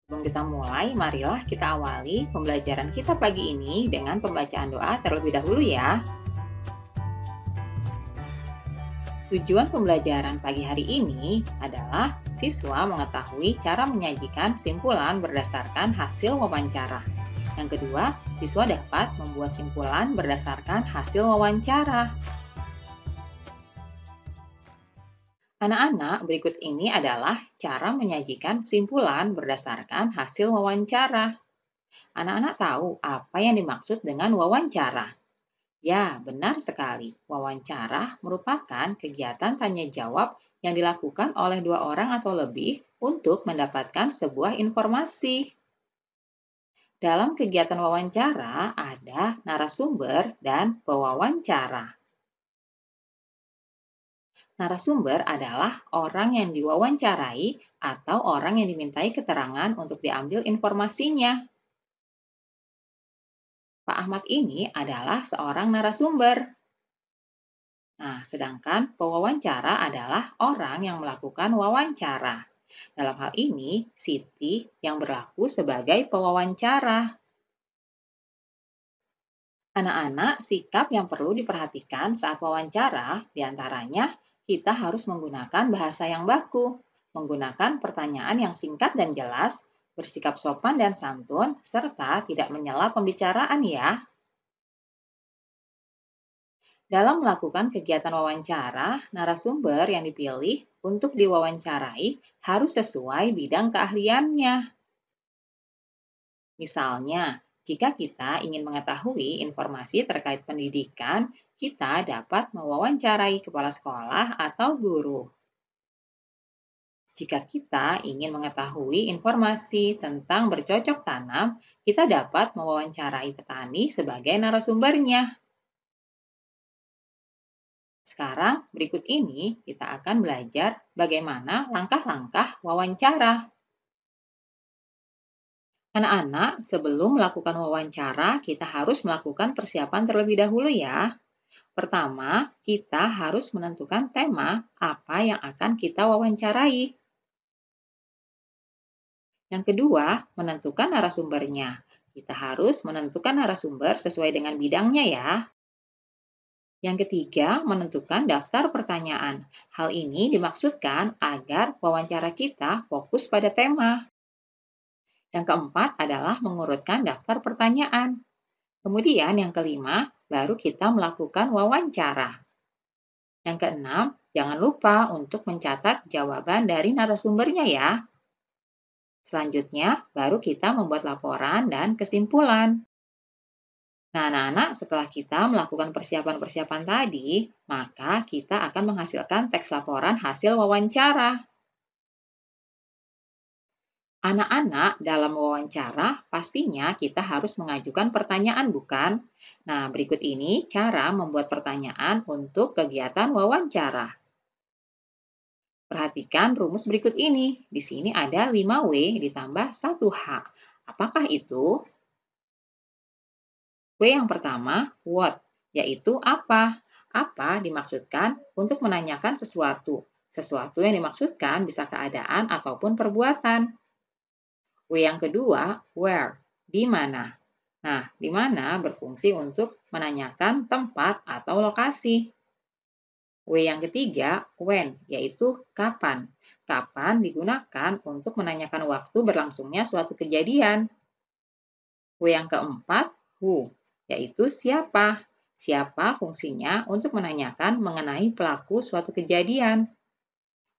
Sebelum kita mulai, marilah kita awali pembelajaran kita pagi ini dengan pembacaan doa terlebih dahulu ya. Tujuan pembelajaran pagi hari ini adalah siswa mengetahui cara menyajikan simpulan berdasarkan hasil wawancara. Yang kedua, siswa dapat membuat simpulan berdasarkan hasil wawancara. Anak-anak, berikut ini adalah cara menyajikan simpulan berdasarkan hasil wawancara. Anak-anak tahu apa yang dimaksud dengan wawancara? Ya, benar sekali. Wawancara merupakan kegiatan tanya jawab yang dilakukan oleh dua orang atau lebih untuk mendapatkan sebuah informasi. Dalam kegiatan wawancara, ada narasumber dan pewawancara. Narasumber adalah orang yang diwawancarai atau orang yang dimintai keterangan untuk diambil informasinya. Pak Ahmad ini adalah seorang narasumber. Nah, sedangkan pewawancara adalah orang yang melakukan wawancara. Dalam hal ini, Siti yang berlaku sebagai pewawancara. Anak-anak, sikap yang perlu diperhatikan saat wawancara, diantaranya kita harus menggunakan bahasa yang baku, menggunakan pertanyaan yang singkat dan jelas, bersikap sopan dan santun, serta tidak menyela pembicaraan ya. Dalam melakukan kegiatan wawancara, narasumber yang dipilih untuk diwawancarai harus sesuai bidang keahliannya. Misalnya, jika kita ingin mengetahui informasi terkait pendidikan, kita dapat mewawancarai kepala sekolah atau guru. Jika kita ingin mengetahui informasi tentang bercocok tanam, kita dapat mewawancarai petani sebagai narasumbernya. Sekarang, berikut ini kita akan belajar bagaimana langkah-langkah wawancara. Anak-anak, sebelum melakukan wawancara, kita harus melakukan persiapan terlebih dahulu ya. Pertama, kita harus menentukan tema apa yang akan kita wawancarai. Yang kedua, menentukan narasumbernya. Kita harus menentukan narasumber sesuai dengan bidangnya ya. Yang ketiga, menentukan daftar pertanyaan. Hal ini dimaksudkan agar wawancara kita fokus pada tema. Yang keempat adalah mengurutkan daftar pertanyaan. Kemudian yang kelima, baru kita melakukan wawancara. Yang keenam, jangan lupa untuk mencatat jawaban dari narasumbernya ya. Selanjutnya, baru kita membuat laporan dan kesimpulan. Nah, anak-anak, setelah kita melakukan persiapan-persiapan tadi, maka kita akan menghasilkan teks laporan hasil wawancara. Anak-anak, dalam wawancara, pastinya kita harus mengajukan pertanyaan, bukan? Nah, berikut ini cara membuat pertanyaan untuk kegiatan wawancara. Perhatikan rumus berikut ini. Di sini ada 5W ditambah 1H. Apakah itu? W yang pertama, what, yaitu apa. Apa dimaksudkan untuk menanyakan sesuatu. Sesuatu yang dimaksudkan bisa keadaan ataupun perbuatan. W yang kedua, where, di mana. Nah, di mana berfungsi untuk menanyakan tempat atau lokasi. W yang ketiga, when, yaitu kapan. Kapan digunakan untuk menanyakan waktu berlangsungnya suatu kejadian. W yang keempat, who, yaitu siapa. Siapa fungsinya untuk menanyakan mengenai pelaku suatu kejadian.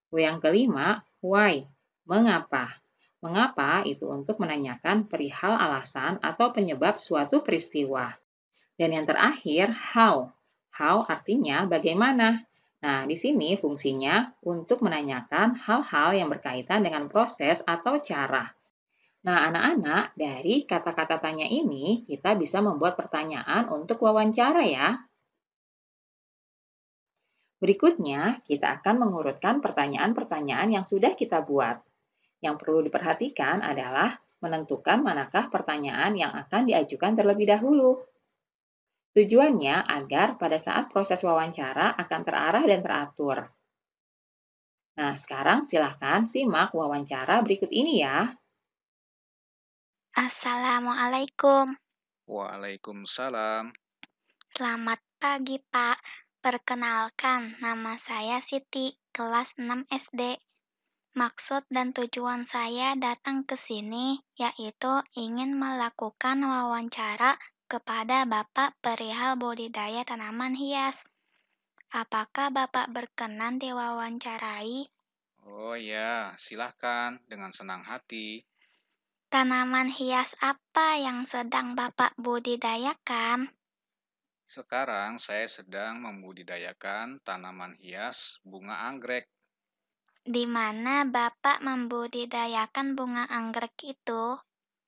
W yang kelima, why, mengapa. Mengapa itu untuk menanyakan perihal alasan atau penyebab suatu peristiwa. Dan yang terakhir, how. How artinya bagaimana. Nah, di sini fungsinya untuk menanyakan hal-hal yang berkaitan dengan proses atau cara. Nah, anak-anak, dari kata-kata tanya ini, kita bisa membuat pertanyaan untuk wawancara ya. Berikutnya, kita akan mengurutkan pertanyaan-pertanyaan yang sudah kita buat. Yang perlu diperhatikan adalah menentukan manakah pertanyaan yang akan diajukan terlebih dahulu. Tujuannya agar pada saat proses wawancara akan terarah dan teratur. Nah, sekarang silakan simak wawancara berikut ini ya. Assalamualaikum. Waalaikumsalam. Selamat pagi, Pak. Perkenalkan, nama saya Siti, kelas 6 SD. Maksud dan tujuan saya datang ke sini yaitu ingin melakukan wawancara kepada Bapak perihal budidaya tanaman hias. Apakah Bapak berkenan diwawancarai? Oh ya, silahkan dengan senang hati. Tanaman hias apa yang sedang Bapak budidayakan? Sekarang saya sedang membudidayakan tanaman hias bunga anggrek. Di mana Bapak membudidayakan bunga anggrek itu?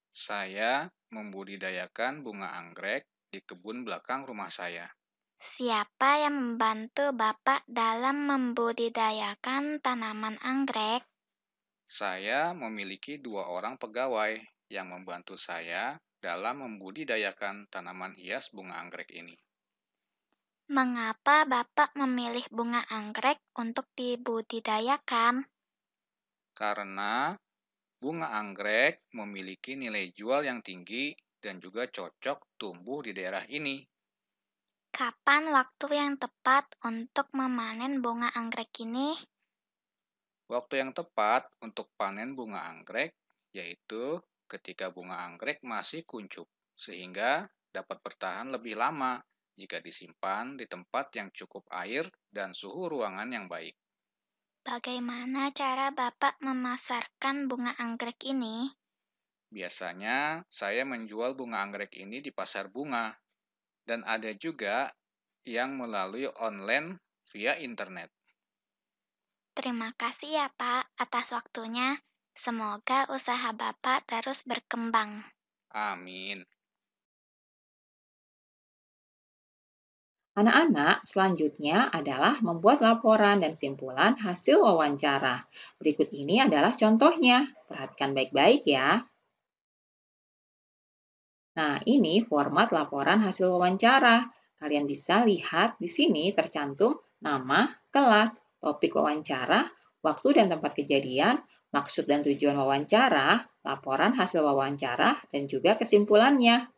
Saya membudidayakan bunga anggrek di kebun belakang rumah saya. Siapa yang membantu Bapak dalam membudidayakan tanaman anggrek? Saya memiliki 2 orang pegawai yang membantu saya dalam membudidayakan tanaman hias bunga anggrek ini. Mengapa Bapak memilih bunga anggrek untuk dibudidayakan? Karena bunga anggrek memiliki nilai jual yang tinggi dan juga cocok tumbuh di daerah ini. Kapan waktu yang tepat untuk memanen bunga anggrek ini? Waktu yang tepat untuk panen bunga anggrek yaitu ketika bunga anggrek masih kuncup, sehingga dapat bertahan lebih lama jika disimpan di tempat yang cukup air dan suhu ruangan yang baik. Bagaimana cara Bapak memasarkan bunga anggrek ini? Biasanya saya menjual bunga anggrek ini di pasar bunga, dan ada juga yang melalui online via internet. Terima kasih ya Pak atas waktunya. Semoga usaha Bapak terus berkembang. Amin. Anak-anak, selanjutnya adalah membuat laporan dan simpulan hasil wawancara. Berikut ini adalah contohnya. Perhatikan baik-baik ya. Nah, ini format laporan hasil wawancara. Kalian bisa lihat di sini tercantum nama, kelas, topik wawancara, waktu dan tempat kejadian, maksud dan tujuan wawancara, laporan hasil wawancara, dan juga kesimpulannya.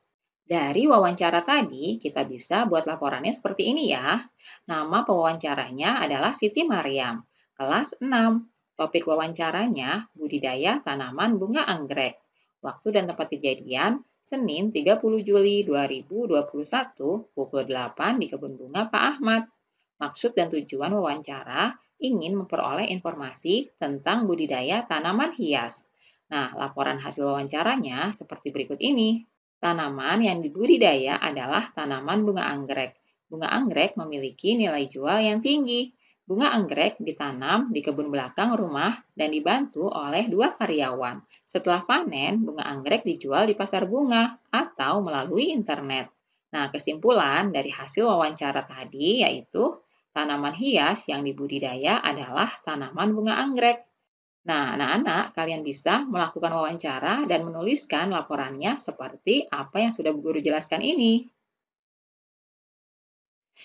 Dari wawancara tadi, kita bisa buat laporannya seperti ini ya. Nama pewawancaranya adalah Siti Maryam, kelas 6. Topik wawancaranya budidaya tanaman bunga anggrek. Waktu dan tempat kejadian Senin 30 Juli 2021 pukul 8 di Kebun Bunga Pak Ahmad. Maksud dan tujuan wawancara ingin memperoleh informasi tentang budidaya tanaman hias. Nah, laporan hasil wawancaranya seperti berikut ini. Tanaman yang dibudidaya adalah tanaman bunga anggrek. Bunga anggrek memiliki nilai jual yang tinggi. Bunga anggrek ditanam di kebun belakang rumah dan dibantu oleh 2 karyawan. Setelah panen, bunga anggrek dijual di pasar bunga atau melalui internet. Nah, kesimpulan dari hasil wawancara tadi yaitu tanaman hias yang dibudidaya adalah tanaman bunga anggrek. Nah, anak-anak, kalian bisa melakukan wawancara dan menuliskan laporannya seperti apa yang sudah Bu Guru jelaskan ini.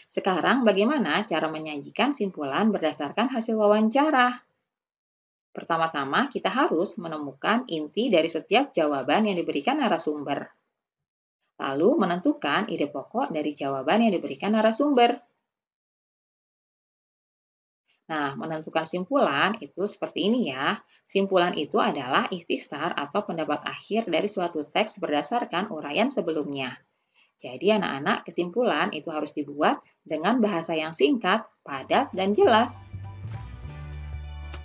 Sekarang, bagaimana cara menyajikan simpulan berdasarkan hasil wawancara? Pertama-tama, kita harus menemukan inti dari setiap jawaban yang diberikan narasumber. Lalu, menentukan ide pokok dari jawaban yang diberikan narasumber. Nah, menentukan simpulan itu seperti ini ya. Simpulan itu adalah ikhtisar atau pendapat akhir dari suatu teks berdasarkan uraian sebelumnya. Jadi anak-anak, kesimpulan itu harus dibuat dengan bahasa yang singkat, padat, dan jelas.